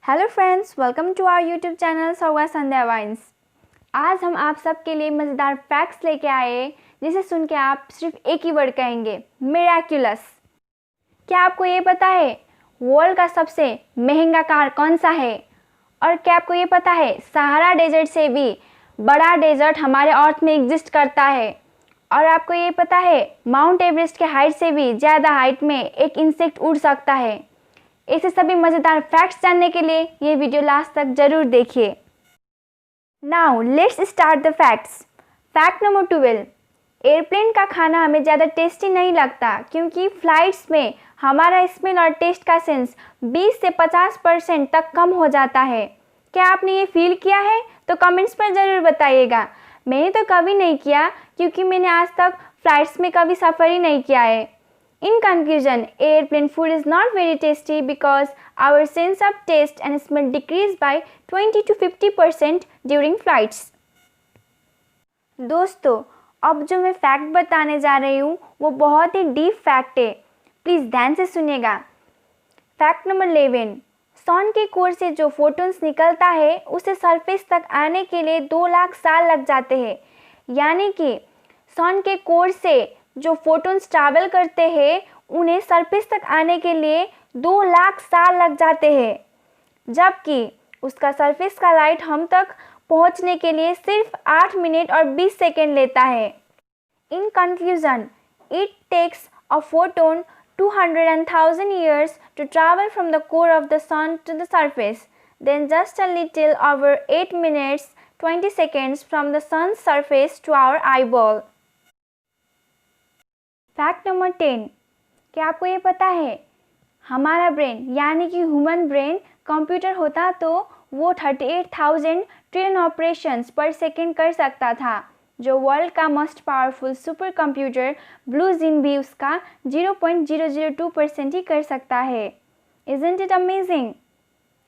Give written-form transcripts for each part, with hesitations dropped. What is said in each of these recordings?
Hello friends, welcome to our YouTube channel सौगा Sandhya vines. आज हम आप सबके लिए मज़ेदार फैक्ट्स लेके आए जिसे सुन के आप सिर्फ एक ही वर्ड कहेंगे, मिरेक्युलस। क्या आपको ये पता है वर्ल्ड का सबसे महंगा कार कौन सा है? और क्या आपको ये पता है सहारा डेजर्ट से भी बड़ा डेजर्ट हमारे अर्थ में एग्जिस्ट करता है? और आपको ये पता है माउंट एवरेस्ट के हाइट से भी ज़्यादा हाइट में एक इंसेक्ट उड़ सकता है? ऐसे सभी मज़ेदार फैक्ट्स जानने के लिए ये वीडियो लास्ट तक जरूर देखिए। Now let's start the facts. Fact number 12, airplane का खाना हमें ज़्यादा टेस्टी नहीं लगता क्योंकि फ्लाइट्स में हमारा स्मेल और टेस्ट का सेंस 20 से 50% तक कम हो जाता है। क्या आपने ये फील किया है? तो कमेंट्स पर ज़रूर बताइएगा। मैंने तो कभी नहीं किया क्योंकि मैंने आज तक फ्लाइट्स में कभी सफ़र ही नहीं किया है। In conclusion, airplane food is not very tasty because our sense of taste and smell decrease by 20 to 50% during flights. दोस्तों, अब जो मैं फैक्ट बताने जा रही हूँ वो बहुत ही डीप फैक्ट है, प्लीज़ ध्यान से सुनिएगा। फैक्ट नंबर 11, सन के कोर से जो फोटोन्स निकलता है उसे सरफेस तक आने के लिए 2 लाख साल लग जाते हैं। यानी कि सन के कोर से जो फोटोन्स ट्रैवल करते हैं उन्हें सरफेस तक आने के लिए 2 लाख साल लग जाते हैं, जबकि उसका सरफेस का लाइट हम तक पहुंचने के लिए सिर्फ 8 मिनट और 20 सेकेंड लेता है। In conclusion, it takes a photon 200,000 years to travel from the core of the sun to the surface, then just a little over 8 minutes 20 seconds from the sun's surface to our eyeball. Fact number 10, क्या आपको ये पता है हमारा brain यानी कि human brain computer होता तो वो 38,000 ट्रिलियन ऑपरेशंस पर सेकेंड कर सकता था, जो वर्ल्ड का most powerful super computer blue gene भी उसका 0.002% ही कर सकता है। Isn't it amazing?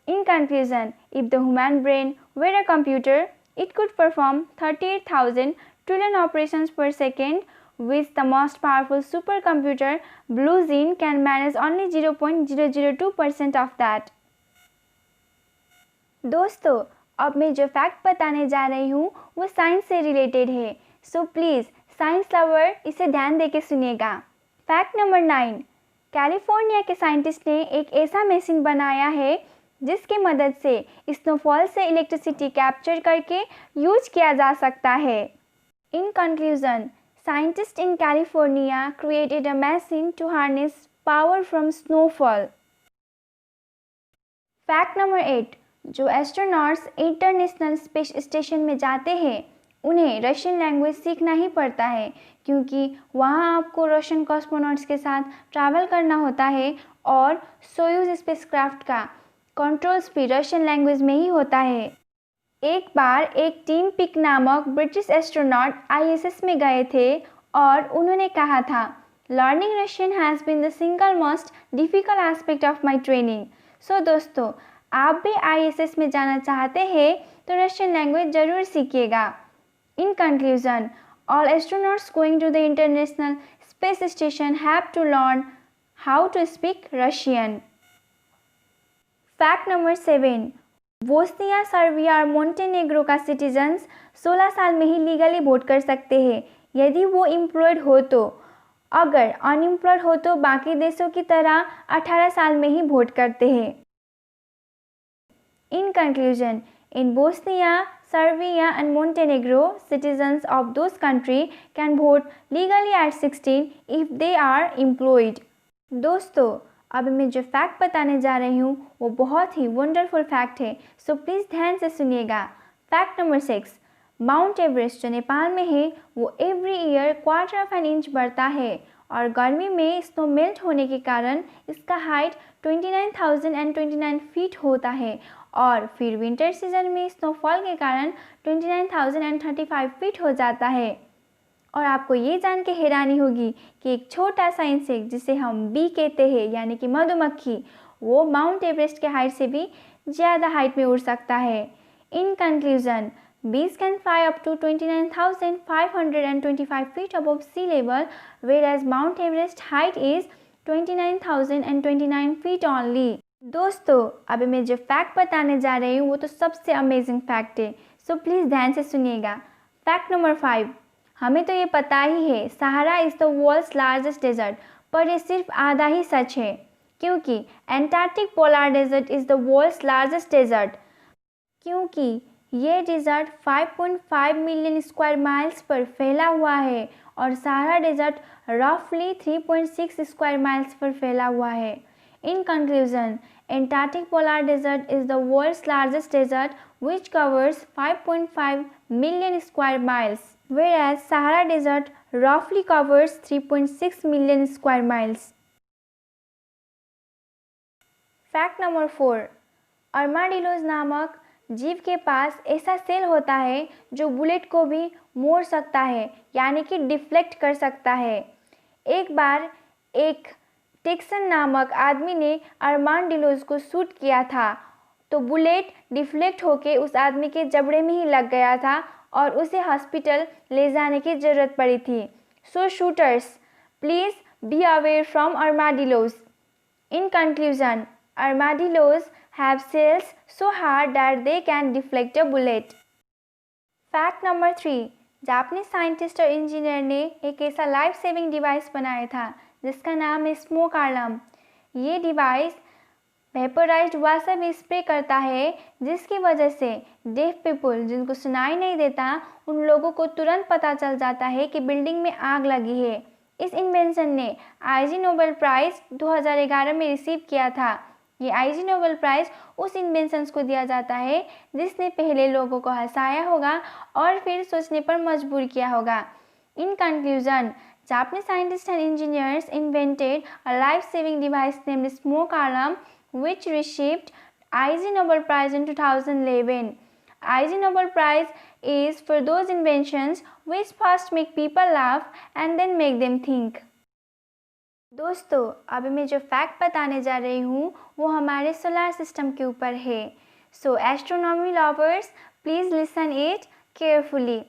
In conclusion, if the human brain were a computer, it could perform 38,000 trillion operations per second, which the most powerful supercomputer Blue Gene can manage only 0.002% of that. दोस्तों, अब मैं जो fact बताने जा रही हूँ वो science से रिलेटेड है, सो प्लीज़ साइंस लवर इसे ध्यान देके सुनिएगा। फैक्ट नंबर 9, कैलिफोर्निया के साइंटिस्ट ने एक ऐसा मशीन बनाया है जिसकी मदद से स्नोफॉल से इलेक्ट्रिसिटी कैप्चर करके यूज किया जा सकता है। In conclusion, scientists in California created a machine to harness power from snowfall. Fact number 8, जो एस्ट्रोनॉट्स इंटरनेशनल स्पेस स्टेशन में जाते हैं उन्हें रशियन लैंग्वेज सीखना ही पड़ता है क्योंकि वहाँ आपको रशियन कॉस्मोनॉट्स के साथ ट्रैवल करना होता है और सोयूज स्पेसक्राफ्ट का कंट्रोल्स भी रशियन लैंग्वेज में ही होता है। एक बार एक टीम पिक नामक ब्रिटिश एस्ट्रोनॉट आईएसएस में गए थे और उन्होंने कहा था, learning Russian has been the single most difficult aspect of my training. So दोस्तों, आप भी आईएसएस में जाना चाहते हैं तो रशियन लैंग्वेज ज़रूर सीखिएगा। In conclusion, all astronauts going to the international space station have to learn how to speak Russian. Fact number 7, Bosnia, Serbia और मोंटेनेग्रो का सिटीजन्स 16 साल में ही लीगली वोट कर सकते हैं यदि वो एम्प्लॉयड हो तो। अगर अनएम्प्लॉयड हो तो बाकी देशों की तरह 18 साल में ही वोट करते हैं। In conclusion, in Bosnia, Serbia and Montenegro, citizens of those country can vote legally at 16 if they are employed. दोस्तों, अब मैं जो फैक्ट बताने जा रही हूँ वो बहुत ही वंडरफुल फैक्ट है, सो प्लीज़ ध्यान से सुनिएगा। फैक्ट नंबर 6, माउंट एवरेस्ट जो नेपाल में है वो एवरी ईयर 1/4 इंच बढ़ता है और गर्मी में स्नो मेल्ट होने के कारण इसका हाइट 29,029 फीट होता है और फिर विंटर सीजन में स्नोफॉल के कारण 29,035 फीट हो जाता है। और आपको ये जान के हैरानी होगी कि एक छोटा सा इंसेक्ट जिसे हम बी कहते हैं यानी कि मधुमक्खी, वो माउंट एवरेस्ट के हाइट से भी ज़्यादा हाइट में उड़ सकता है। In conclusion, bees can fly up to 29,525 feet above sea level, whereas Mount Everest height is 29,029 feet only. दोस्तों अभी मैं जो फैक्ट बताने जा रही हूँ वो तो सबसे अमेजिंग फैक्ट है, सो प्लीज़ ध्यान से सुनिएगा। फैक्ट नंबर 5, हमें तो ये पता ही है Sahara is the world's largest desert, पर ये सिर्फ आधा ही सच है, क्योंकि Antarctic polar desert is the world's largest desert, क्योंकि ये desert 5.5 million square miles per फैला हुआ है और सहारा डेजर्ट रफली 3.6 स्क्वायर माइल्स पर फैला हुआ है। In conclusion, Antarctic polar desert is the world's largest desert which covers 5.5 million square miles, whereas Sahara desert roughly covers 3.6 million square miles. Fact number 4, अर्माडिलोज नामक जीव के पास ऐसा सेल होता है जो बुलेट को भी मोड़ सकता है, यानी कि डिफ्लेक्ट कर सकता है। एक बार एक टेक्सन नामक आदमी ने अर्माडिलोज को शूट किया था, तो बुलेट डिफ्लेक्ट होके उस आदमी के जबड़े में ही लग गया था और उसे हॉस्पिटल ले जाने की ज़रूरत पड़ी थी। So shooters, please be aware from armadillos. In conclusion, armadillos have shells so hard that they can deflect a bullet. Fact number 3, Japanese scientist और इंजीनियर ने एक ऐसा लाइफ सेविंग डिवाइस बनाया था जिसका नाम है स्मोक अलार्म। ये डिवाइस वेपोराइज्ड वाटर स्प्रे करता है, जिसकी वजह से डेफ पीपल जिनको सुनाई नहीं देता उन लोगों को तुरंत पता चल जाता है कि बिल्डिंग में आग लगी है। इस इन्वेंशन ने आईजी नोबेल प्राइज़ 2011 में रिसीव किया था। ये आईजी नोबेल प्राइज़ उस इन्वेंशंस को दिया जाता है जिसने पहले लोगों को हंसाया होगा और फिर सोचने पर मजबूर किया होगा। In conclusion, Japanese scientists and engineers invented a life-saving device named smoke alarm, which received IG Nobel Prize in 2011. IG Nobel Prize is for those inventions which first make people laugh and then make them think. दोस्तों अभी मैं जो fact बताने जा रही हूँ वो हमारे सोलर सिस्टम के ऊपर है, so astronomy lovers please listen it carefully.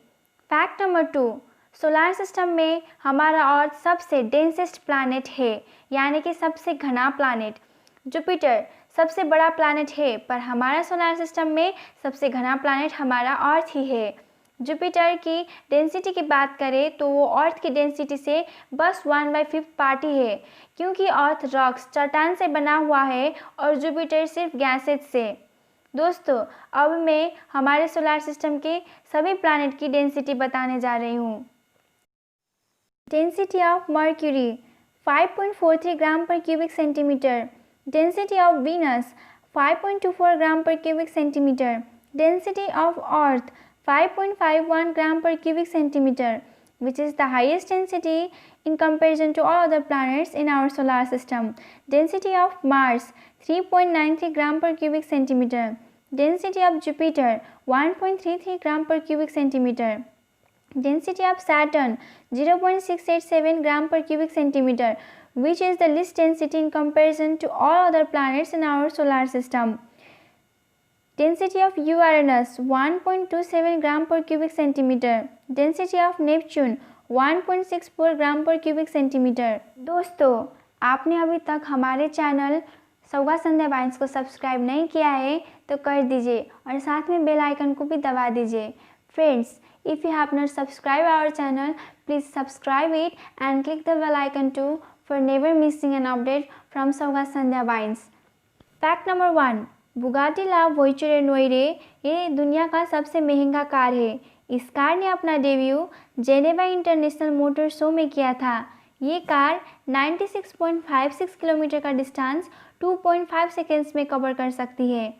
Fact number 2, solar system में हमारा अर्थ सबसे डेंसेस्ट प्लैनेट है, यानी कि सबसे घना प्लैनेट। जुपिटर सबसे बड़ा प्लैनेट है, पर हमारा सोलर सिस्टम में सबसे घना प्लैनेट हमारा अर्थ ही है। जुपिटर की डेंसिटी की बात करें तो वो अर्थ की डेंसिटी से बस 1/5 पार्ट ही है, क्योंकि अर्थ रॉक्स चट्टान से बना हुआ है और जुपिटर सिर्फ गैसेज से। दोस्तों अब मैं हमारे सोलर सिस्टम के सभी प्लैनेट की डेंसिटी बताने जा रही हूँ। Density of Mercury 5.43 gram per cubic centimeter. Density of Venus 5.24 gram per cubic centimeter. Density of Earth 5.51 gram per cubic centimeter, which is the highest density in comparison to all other planets in our solar system. Density of Mars 3.93 gram per cubic centimeter. Density of Jupiter 1.33 gram per cubic centimeter. Density of Saturn 0.687 gram per cubic centimeter, which is the least density in comparison to all other planets in our solar system. Density of Uranus 1.27 gram per cubic centimeter. Density of Neptune 1.64 gram per cubic centimeter. दोस्तों आपने अभी तक हमारे channel सौगा Sandhya wines को subscribe नहीं किया है तो कर दीजिए और साथ में बेल आइकन को भी दबा दीजिए। Friends, if you have not subscribed our channel, please subscribe it and click the bell icon too for never missing an update from Sauga Sandhya Wines. Fact number 1, Bugatti ला वोइचुरे ये दुनिया का सबसे महंगा car है। इस कार ने अपना debut Geneva international motor show में किया था। ये कार 96.56 किलोमीटर का डिस्टेंस 2.5 सेकेंड्स में कवर कर सकती है।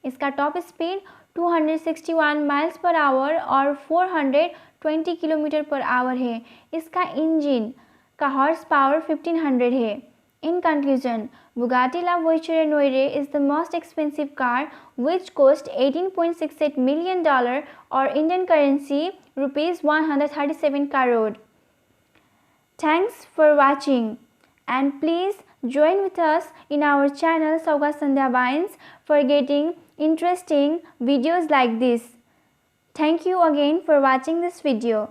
इसका top speed 261 miles per hour और 420 किलोमीटर पर आवर है। इसका इंजन का हॉर्स पावर 1500 है। In conclusion, Bugatti La Voiture is the most expensive car, which cost $18.68 million or Indian currency rupees 137 crore. Thanks for watching and please join with us in our channel Sauga Sandhya Wines for getting interesting videos like this. Thank you again for watching this video.